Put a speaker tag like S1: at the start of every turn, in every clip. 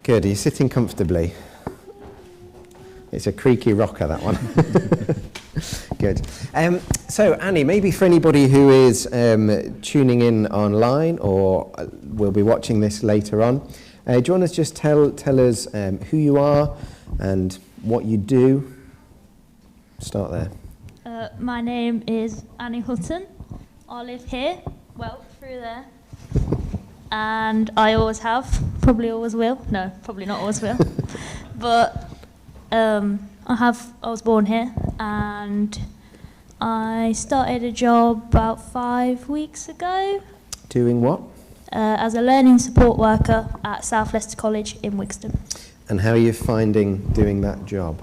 S1: Good, are you sitting comfortably? It's a creaky rocker, that one. Good. So, Annie, maybe for anybody who is tuning in online or will be watching this later on, do you want to just tell us who you are and what you do? Start there.
S2: My name is Annie Hutton. I live here, well, through there. And I always have, probably always will. No, probably not always will. But I was born here, and I started a job about 5 weeks ago.
S1: Doing what?
S2: As a learning support worker at South Leicester College in Wixton.
S1: And how are you finding doing that job,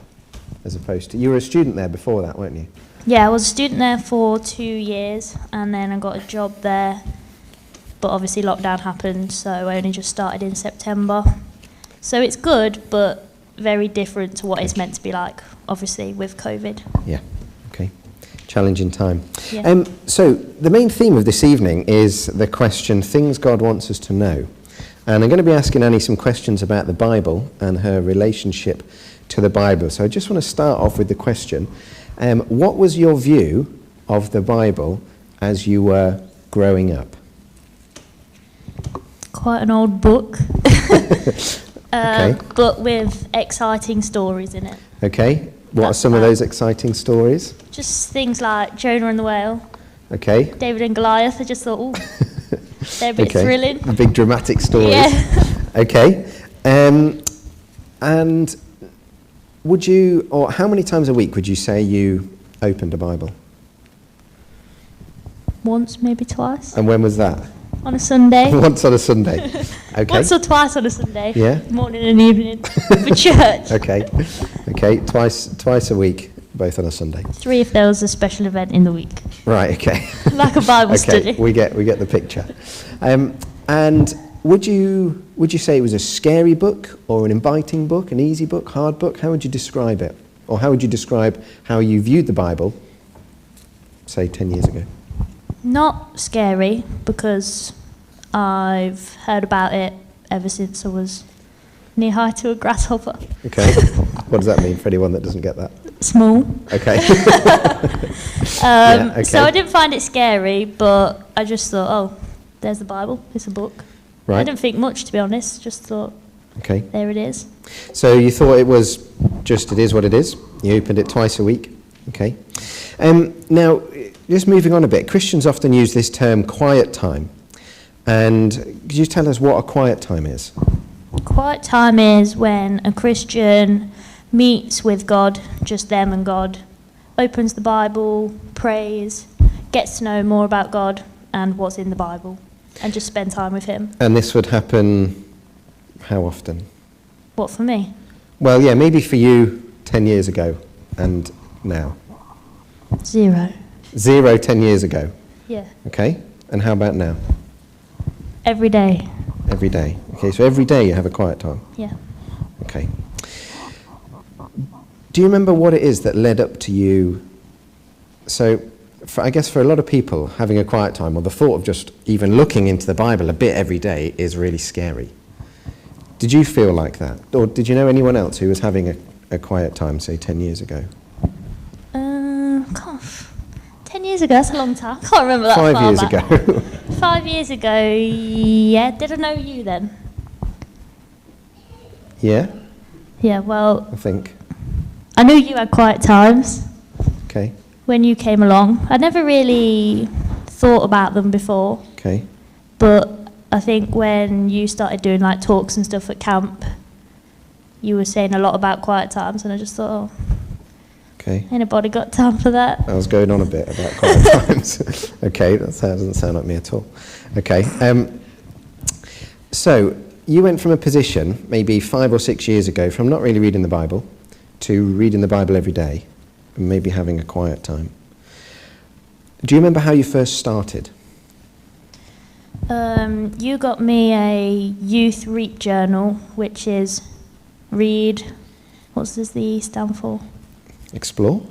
S1: as opposed to... You were a student there before that, weren't you?
S2: Yeah, I was a student there for 2 years, and then I got a job there. But obviously lockdown happened, so I only just started in September. So it's good, but very different to what it's meant to be like, obviously, with COVID.
S1: Yeah, okay. Challenging time.
S2: Yeah.
S1: So the main theme of this evening is the question, things God wants us to know. And I'm going to be asking Annie some questions about the Bible and her relationship to the Bible. So I just want to start off with the question, what was your view of the Bible as you were growing up?
S2: Quite an old book,
S1: Okay.
S2: but with exciting stories in it.
S1: Okay. What are some of those exciting stories?
S2: Just things like Jonah and the whale,
S1: Okay.
S2: David and Goliath. I just thought, ooh, they're a bit thrilling.
S1: The big dramatic stories.
S2: Yeah.
S1: Okay. And would you, or how many times a week would you say you opened a Bible?
S2: Once, maybe twice.
S1: And when was that?
S2: On a Sunday.
S1: Once on a Sunday. Okay.
S2: Once or twice on a Sunday.
S1: Yeah.
S2: Morning and evening for church.
S1: Okay. Okay. Twice a week, both on a Sunday.
S2: 3 if there was a special event in the week.
S1: Right. Okay.
S2: Like a Bible study.
S1: We get the picture. And would you say it was a scary book or an inviting book, an easy book, hard book? How would you describe it? Or how would you describe how you viewed the Bible, say 10 years ago?
S2: Not scary, because I've heard about it ever since I was knee-high to a grasshopper.
S1: Okay. What does that mean for anyone that doesn't get that?
S2: Small.
S1: Okay.
S2: Okay. So I didn't find it scary, but I just thought, oh, there's the Bible, it's a book.
S1: Right.
S2: I didn't think much, to be honest, just thought,
S1: okay,
S2: there it is.
S1: So you thought it was just, it is what it is. You opened it twice a week. Okay. Now, just moving on a bit, Christians often use this term quiet time. And could you tell us what a quiet time is?
S2: Quiet time is when a Christian meets with God, just them and God, opens the Bible, prays, gets to know more about God and what's in the Bible, and just spend time with him.
S1: And this would happen how often?
S2: What, for me?
S1: Well, yeah, maybe for you 10 years ago and now.
S2: 0.
S1: 0 10 years ago.
S2: Yeah.
S1: Okay. And how about now?
S2: Every day.
S1: Every day. Okay, so every day you have a quiet time.
S2: Yeah.
S1: Okay. Do you remember what it is that led up to you? So, I guess for a lot of people, having a quiet time, or the thought of just even looking into the Bible a bit every day is really scary. Did you feel like that? Or did you know anyone else who was having a quiet time, say, 10 years ago?
S2: Gosh, 10 years ago, that's a long time. I can't remember that
S1: 5
S2: far
S1: years
S2: back.
S1: ago.
S2: 5 years ago, yeah. Did I know you then?
S1: Yeah,
S2: Yeah, well,
S1: I think.
S2: I knew you had quiet times
S1: Okay,
S2: when you came along. I'd never really thought about them before,
S1: okay.
S2: but I think when you started doing like talks and stuff at camp, you were saying a lot about quiet times, and I just thought, oh,
S1: Okay.
S2: ain't nobody got time for that.
S1: I was going on a bit about quiet times. Okay, that doesn't sound like me at all. Okay. So you went from a position maybe 5 or 6 years ago from not really reading the Bible to reading the Bible every day and maybe having a quiet time. Do you remember how you first started?
S2: You got me a youth reap journal, which is read, what does the E stand for?
S1: Explore?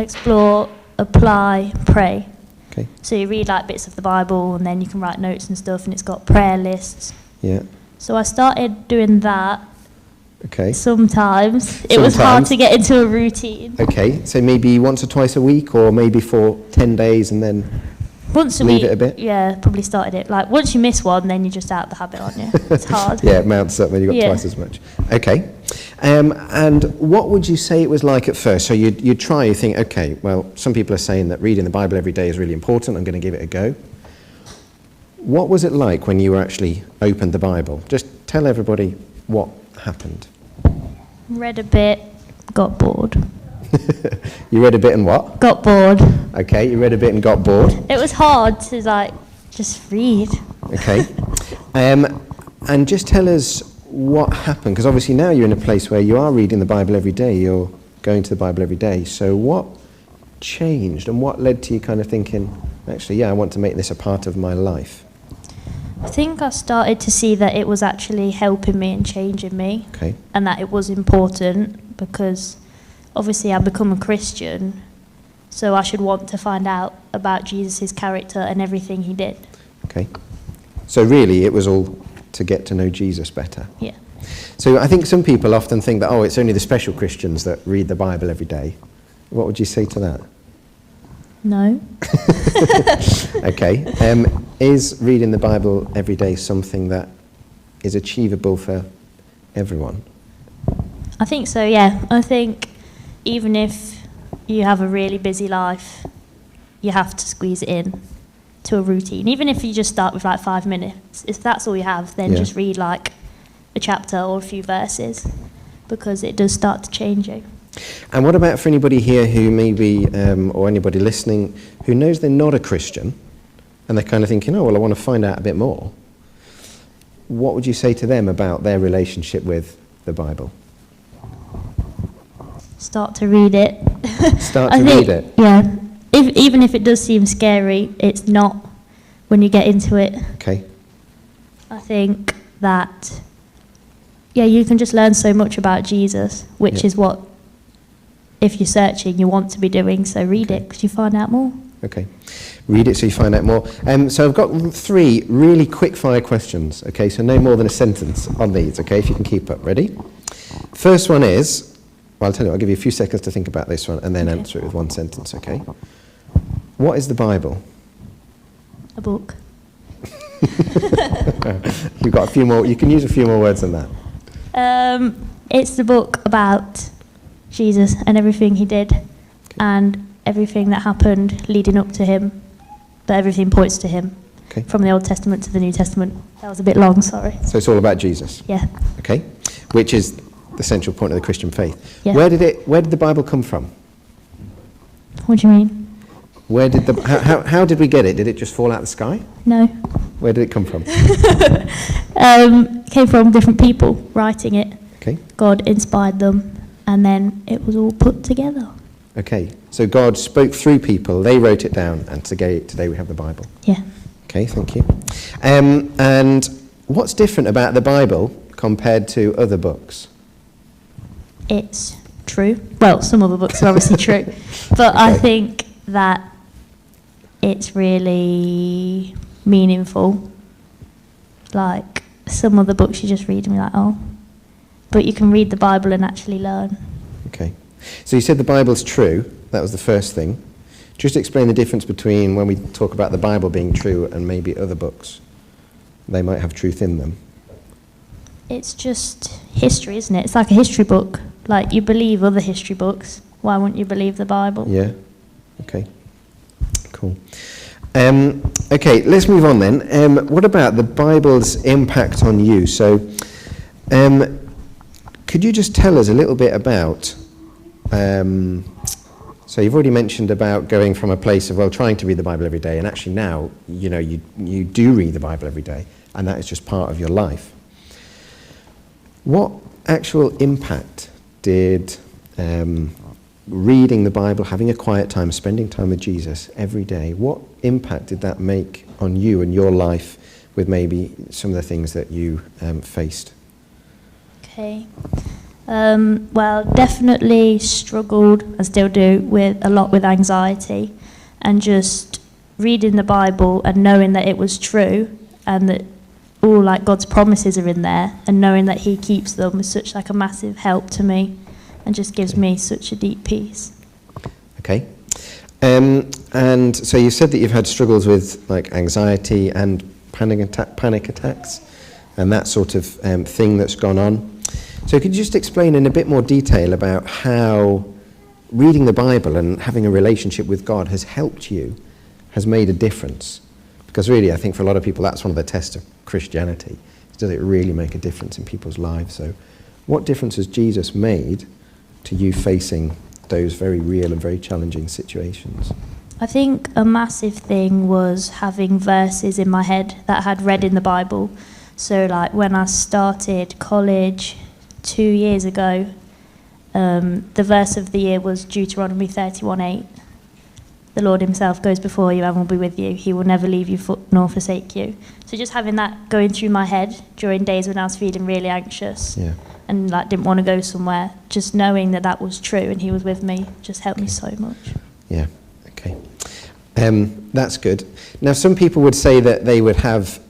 S2: Explore, apply, pray.
S1: Okay.
S2: So you read like bits of the Bible, and then you can write notes and stuff, and it's got prayer lists.
S1: Yeah.
S2: So I started doing that,
S1: Okay.
S2: Sometimes. It was hard to get into a routine.
S1: Okay, so maybe once or twice a week, or maybe for 10 days and then
S2: Once a
S1: leave
S2: week,
S1: it a bit?
S2: yeah, probably started it. Like, once you miss one, then you're just out of the habit, aren't you? It's hard.
S1: Yeah, it mounts up when you've got
S2: Yeah.
S1: twice as much. Okay. And what would you say it was like at first? So you'd try, you think, okay, well, some people are saying that reading the Bible every day is really important, I'm going to give it a go. What was it like when you actually opened the Bible? Just tell everybody what happened.
S2: Read a bit, got bored.
S1: You read a bit and what?
S2: Got bored.
S1: Okay, you read a bit and got bored.
S2: It was hard to, like, just read.
S1: Okay. And just tell us what happened, because obviously now you're in a place where you are reading the Bible every day, you're going to the Bible every day. So what changed and what led to you kind of thinking, actually, yeah, I want to make this a part of my life?
S2: I think I started to see that it was actually helping me and changing me.
S1: Okay.
S2: And that it was important because obviously I've become a Christian, so I should want to find out about Jesus' character and everything he did.
S1: Okay. So really it was all to get to know Jesus better.
S2: Yeah.
S1: So I think some people often think that, oh, it's only the special Christians that read the Bible every day. What would you say to that?
S2: No.
S1: Okay. Is reading the Bible every day something that is achievable for everyone?
S2: I think so, yeah. I think even if you have a really busy life, you have to squeeze it in to a routine. Even if you just start with like 5 minutes, if that's all you have, then just read like a chapter or a few verses, because it does start to change you.
S1: And what about for anybody here who maybe, or anybody listening, who knows they're not a Christian, and they're kind of thinking, oh, well, I want to find out a bit more. What would you say to them about their relationship with the Bible?
S2: Start to read it.
S1: Start to read it?
S2: Yeah. Even if it does seem scary, it's not when you get into it.
S1: Okay.
S2: I think that, yeah, you can just learn so much about Jesus, which is what, if you're searching, you want to be doing. So read it, because you find out more.
S1: Okay. Read it so you find out more. So I've got 3 really quick fire questions. Okay, so no more than a sentence on these, okay, if you can keep up. Ready? First one is, well, I'll tell you, I'll give you a few seconds to think about this one and then answer it with one sentence, okay? What is the Bible?
S2: A book.
S1: You've got a few more, you can use a few more words than that.
S2: It's the book about Jesus and everything he did, and everything that happened leading up to him, but everything points to him.
S1: Okay.
S2: From the Old Testament to the New Testament. That was a bit long, sorry.
S1: So it's all about Jesus?
S2: Yeah.
S1: Okay. Which is the central point of the Christian faith.
S2: Yeah.
S1: Where did the Bible come from?
S2: What do you mean?
S1: Where did how did we get it? Did it just fall out of the sky?
S2: No.
S1: Where did it come from?
S2: Came from different people writing it.
S1: Okay.
S2: God inspired them, and then it was all put together.
S1: Okay. So God spoke through people, they wrote it down, and today we have the Bible.
S2: Yeah.
S1: Okay, thank you. And what's different about the Bible compared to other books?
S2: It's true. Well, some other books are obviously true, but I think that it's really meaningful. Like, some other books you just read and you're like, oh. But you can read the Bible and actually learn.
S1: Okay. So you said the Bible's true. That was the first thing. Just explain the difference between when we talk about the Bible being true and maybe other books. They might have truth in them.
S2: It's just history, isn't it? It's like a history book. Like, you believe other history books. Why wouldn't you believe the Bible?
S1: Yeah. Okay. Cool. Okay, let's move on then. What about the Bible's impact on you? So, could you just tell us a little bit about... so you've already mentioned about going from a place of, well, trying to read the Bible every day, and actually now, you know, you do read the Bible every day, and that is just part of your life. What actual impact did reading the Bible, having a quiet time, spending time with Jesus every day, what impact did that make on you and your life with maybe some of the things that you faced?
S2: Okay. Well, definitely struggled, and still do, with a lot with anxiety, and just reading the Bible and knowing that it was true, and that all like God's promises are in there, and knowing that he keeps them is such like a massive help to me, and just gives me such a deep peace.
S1: Okay. And so you said that you've had struggles with like anxiety and panic attacks and that sort of thing that's gone on. So could you just explain in a bit more detail about how reading the Bible and having a relationship with God has helped you, has made a difference? Because really, I think for a lot of people, that's one of the tests of Christianity. Does it really make a difference in people's lives? So what difference has Jesus made to you facing those very real and very challenging situations?
S2: I think a massive thing was having verses in my head that I had read in the Bible. So like when I started college 2 years ago, the verse of the year was Deuteronomy 31:8. The Lord himself goes before you and will be with you. He will never leave you nor forsake you. So just having that going through my head during days when I was feeling really anxious and like didn't want to go somewhere, just knowing that that was true and he was with me just helped me so much.
S1: Yeah, okay. That's good. Now, some people would say that they would have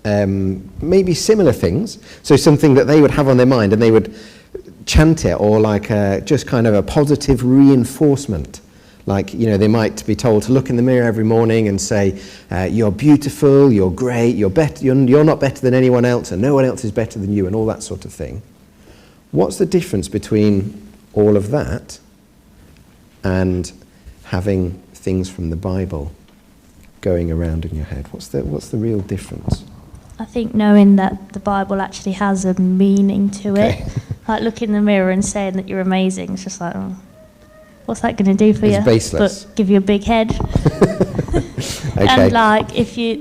S1: maybe similar things. So something that they would have on their mind and they would chant it, or like just kind of a positive reinforcement. Like, you know, they might be told to look in the mirror every morning and say, you're beautiful, you're great, you're not better than anyone else, and no one else is better than you, and all that sort of thing. What's the difference between all of that and having things from the Bible going around in your head? What's the real difference?
S2: I think knowing that the Bible actually has a meaning to it. Like looking in the mirror and saying that you're amazing, it's just like, oh, what's that going to do for you?
S1: It's baseless.
S2: But give you a big head.
S1: Okay.
S2: And like,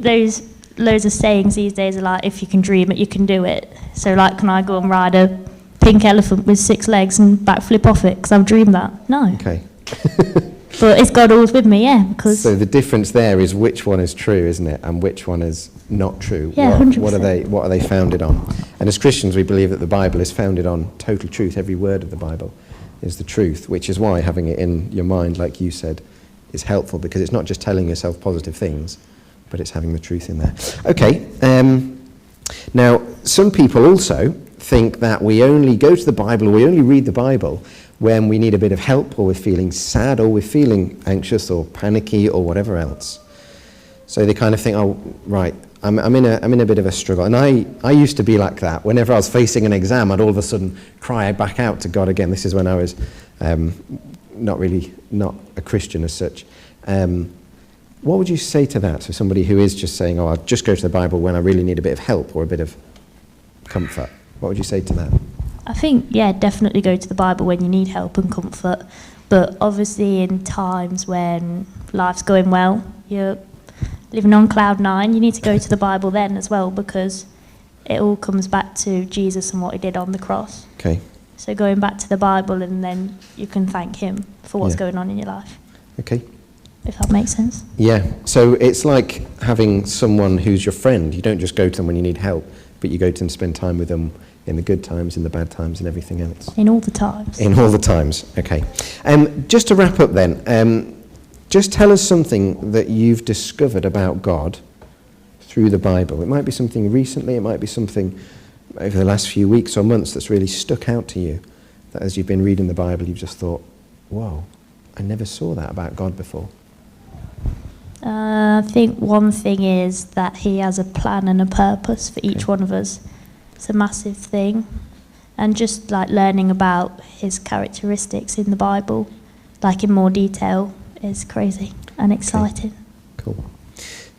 S2: those loads of sayings these days are like, if you can dream it, you can do it. So like, can I go and ride a pink elephant with 6 legs and backflip off it because I've dreamed that? No.
S1: Okay.
S2: But is God always with me? Yeah. Because
S1: so the difference there is which one is true, isn't it, and which one is not true.
S2: Yeah, 100%.
S1: What are they founded on? And as Christians, we believe that the Bible is founded on total truth. Every word of the Bible is the truth, which is why having it in your mind, like you said, is helpful, because it's not just telling yourself positive things, but it's having the truth in there. Okay. Now, some people also think that we only go to the Bible, or we only read the Bible when we need a bit of help, or we're feeling sad, or we're feeling anxious or panicky or whatever else. So they kind of think, oh, right, I'm in a bit of a struggle. And I used to be like that. Whenever I was facing an exam, I'd all of a sudden cry back out to God again. This is when I was not a Christian as such. What would you say to that, to somebody who is just saying, oh, I'll just go to the Bible when I really need a bit of help or a bit of comfort? What would you say to that?
S2: I think, yeah, definitely go to the Bible when you need help and comfort. But obviously in times when life's going well, you're living on cloud 9, you need to go to the Bible then as well, because it all comes back to Jesus and what he did on the cross.
S1: Okay.
S2: So going back to the Bible, and then you can thank him for what's going on in your life.
S1: Okay.
S2: If that makes sense.
S1: Yeah. So it's like having someone who's your friend. You don't just go to them when you need help, but you go to them, spend time with them in the good times, in the bad times, and everything else.
S2: In all the times.
S1: In all the times. Okay. Just to wrap up then, just tell us something that you've discovered about God through the Bible. It might be something recently, it might be something over the last few weeks or months that's really stuck out to you, that as you've been reading the Bible, you've just thought, whoa, I never saw that about God before.
S2: I think one thing is that he has a plan and a purpose for each one of us. It's a massive thing. And just like learning about his characteristics in the Bible, like in more detail, is crazy and exciting.
S1: Okay. Cool.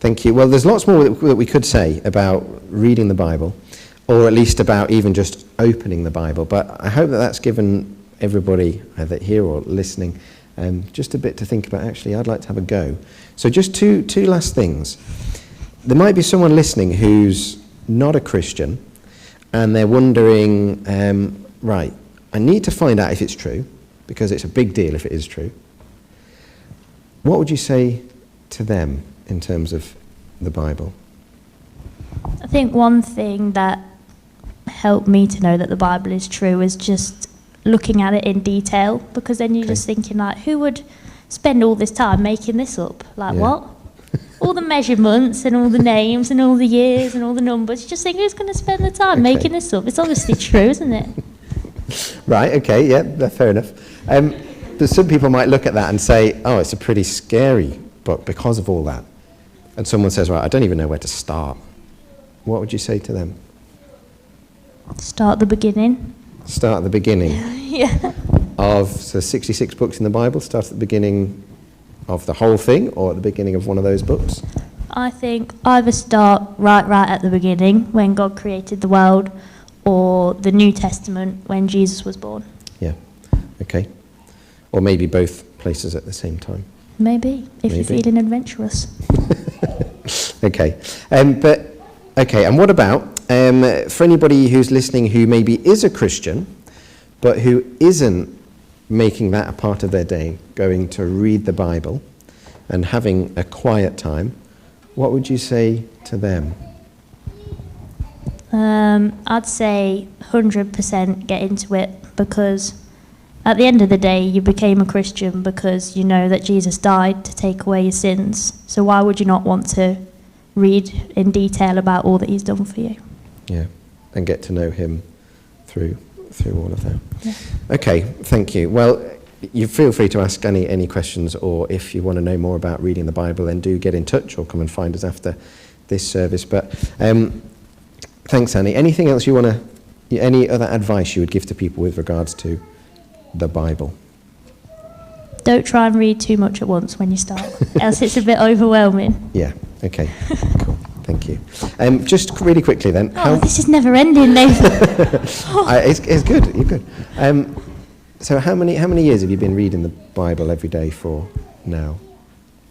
S1: Thank you. Well, there's lots more that we could say about reading the Bible, or at least about even just opening the Bible. But I hope that that's given everybody, either here or listening, just a bit to think about. Actually, I'd like to have a go. So just two last things. There might be someone listening who's not a Christian, and they're wondering, right, I need to find out if it's true, because it's a big deal if it is true. What would you say to them in terms of the Bible?
S2: I think one thing that helped me to know that the Bible is true is just looking at it in detail, because then you're just thinking, like, who would spend all this time making this up? Like, what? all the measurements and all the names and all the years and all the numbers. You just think, who's going to spend the time making this up? It's obviously true, isn't it?
S1: Right, okay, yeah, fair enough. But some people might look at that and say, oh, it's a pretty scary book because of all that. And someone says, right, I don't even know where to start. What would you say to them?
S2: Start at the beginning.
S1: Start at the beginning.
S2: Yeah.
S1: Of 66 books in the Bible, start at the beginning of the whole thing or at the beginning of one of those books?
S2: I think either start right at the beginning when God created the world, or the New Testament when Jesus was born.
S1: Yeah, okay. Or maybe both places at the same time.
S2: Maybe, if you're feeling adventurous.
S1: Okay, and what about for anybody who's listening who maybe is a Christian, but who isn't making that a part of their day, going to read the Bible and having a quiet time, what would you say to them?
S2: I'd say 100% get into it, because at the end of the day you became a Christian because you know that Jesus died to take away your sins. So why would you not want to read in detail about all that he's done for you?
S1: Yeah, and get to know him through all of that.
S2: Yeah.
S1: Okay, thank you. Well, you feel free to ask Annie any questions, or if you want to know more about reading the Bible, then do get in touch or come and find us after this service. But thanks, Annie. Anything else you want to, any other advice you would give to people with regards to the Bible?
S2: Don't try and read too much at once when you start, else it's a bit overwhelming.
S1: Yeah, okay, cool. Thank you. Just really quickly then.
S2: This is never ending, Nathan.
S1: It's good, you're good. So how many years have you been reading the Bible every day for now?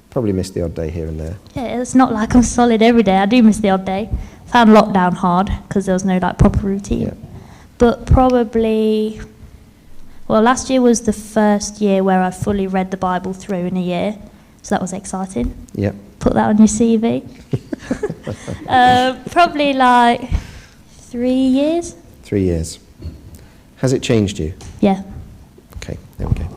S1: Probably missed the odd day here and there.
S2: Yeah, it's not like I'm solid every day. I do miss the odd day. Found lockdown hard because there was no proper routine.
S1: Yeah.
S2: But probably, last year was the first year where I fully read the Bible through in a year. So that was exciting.
S1: Yeah.
S2: Put that on your CV. Probably 3 years.
S1: 3 years. Has it changed you?
S2: Yeah.
S1: Okay, there we go.